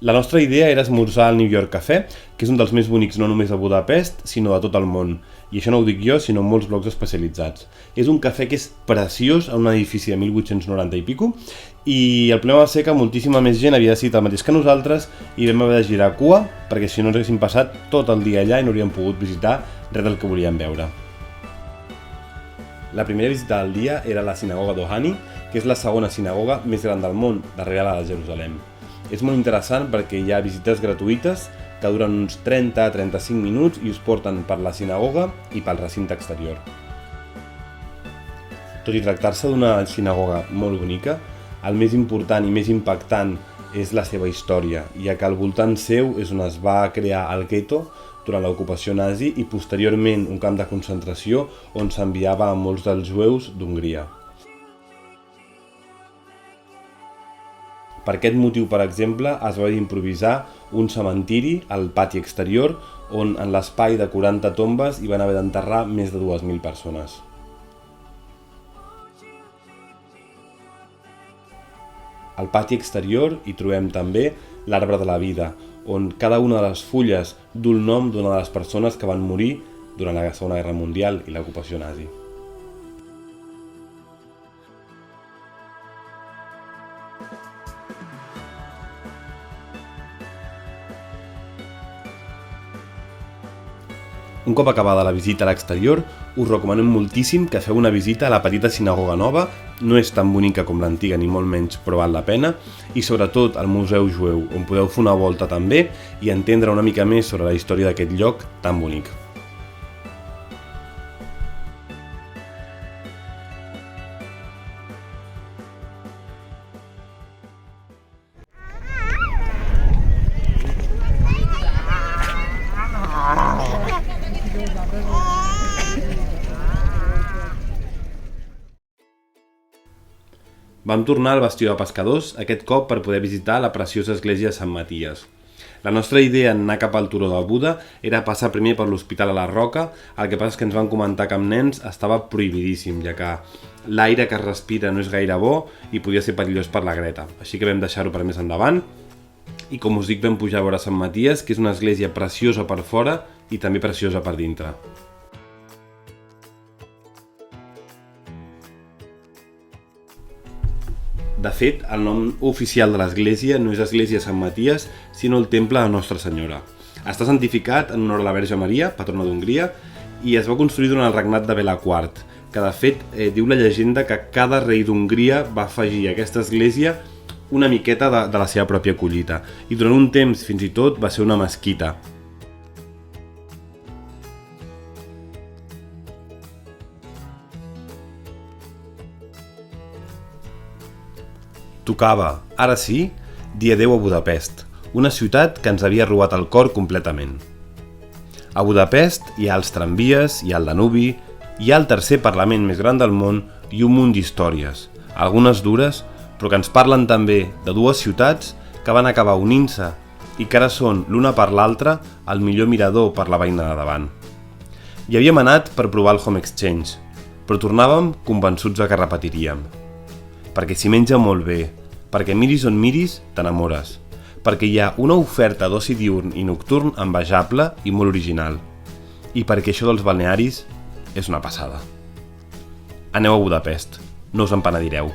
La nostra idea era esmorzar al New York Café, que és un dels més bonics no només de Budapest, sinó de tot el món. I això no ho dic jo, sinó molts blogs especialitzats. És un cafè que és preciós, en un edifici de 1890 i pico, i el problema va ser que moltíssima més gent havia decidit el mateix que nosaltres i vam haver de girar cua, perquè si no ens haguéssim passat tot el dia allà i no hauríem pogut visitar res del que volíem veure. La primera visita del dia era la sinagoga d'Ohani, que és la segona sinagoga més gran del món, darrere la de Jerusalem. És molt interessant perquè hi ha visites gratuïtes que duren uns 30-35 minuts i us porten per la sinagoga i pel recinte exterior. Tot i tractar-se d'una sinagoga molt bonica, el més important i més impactant és la seva història, ja que al voltant seu és on es va crear el gueto durant l'ocupació nazi i posteriorment un camp de concentració on s'enviava a molts dels jueus d'Hongria. Per aquest motiu, per exemple, es va improvisar un cementiri al pati exterior on en l'espai de 40 tombes hi van haver d'enterrar més de 2.000 persones. Al pati exterior hi trobem també l'arbre de la vida, on cada una de les fulles du el nom d'una de les persones que van morir durant la Segona Guerra Mundial i l'ocupació nazi. Un cop acabada la visita a l'exterior, us recomanem moltíssim que feu una visita a la petita sinagoga nova, no és tan bonica com l'antiga ni molt menys, però val la pena, i sobretot al Museu Jueu, on podeu fer una volta també i entendre una mica més sobre la història d'aquest lloc tan bonic. Vam tornar al bastió de pescadors, aquest cop per poder visitar la preciosa església de Sant Maties. La nostra idea en anar cap al turó del Buda era passar primer per l'Hospital a la Roca, el que passa és que ens van comentar que amb nens estava prohibidíssim, ja que l'aire que es respira no és gaire bo i podia ser perillós per la Greta, així que vam deixar-ho per més endavant. I com us dic, vam pujar a veure Sant Maties, que és una església preciosa per fora i també preciosa per dintre. De fet, el nom oficial de l'església no és Església Sant Maties, sinó el Temple de Nostra Senyora. Està santificat en honor a la Verge Maria, patrona d'Hongria, i es va construir durant el regnat de Bela IV, que de fet diu la llegenda que cada rei d'Hongria va afegir a aquesta església una miqueta de la seva pròpia collita, i durant un temps fins i tot va ser una mesquita. Tocava, ara sí, dir adeu a Budapest, una ciutat que ens havia robat el cor completament. A Budapest hi ha els tramvies, hi ha el Danubi, hi ha el tercer parlament més gran del món i un munt d'històries, algunes dures, però que ens parlen també de dues ciutats que van acabar unint-se i que ara són l'una per l'altra el millor mirador per la veïna de davant. Hi havíem anat per provar el Home Exchange, però tornàvem convençuts que repetiríem. Perquè s'hi menja molt bé, perquè miris on miris, t'enamores, perquè hi ha una oferta d'oci diürn i nocturn envejable i molt original, i perquè això dels balnearis és una passada. Aneu a Budapest, no us en penedireu.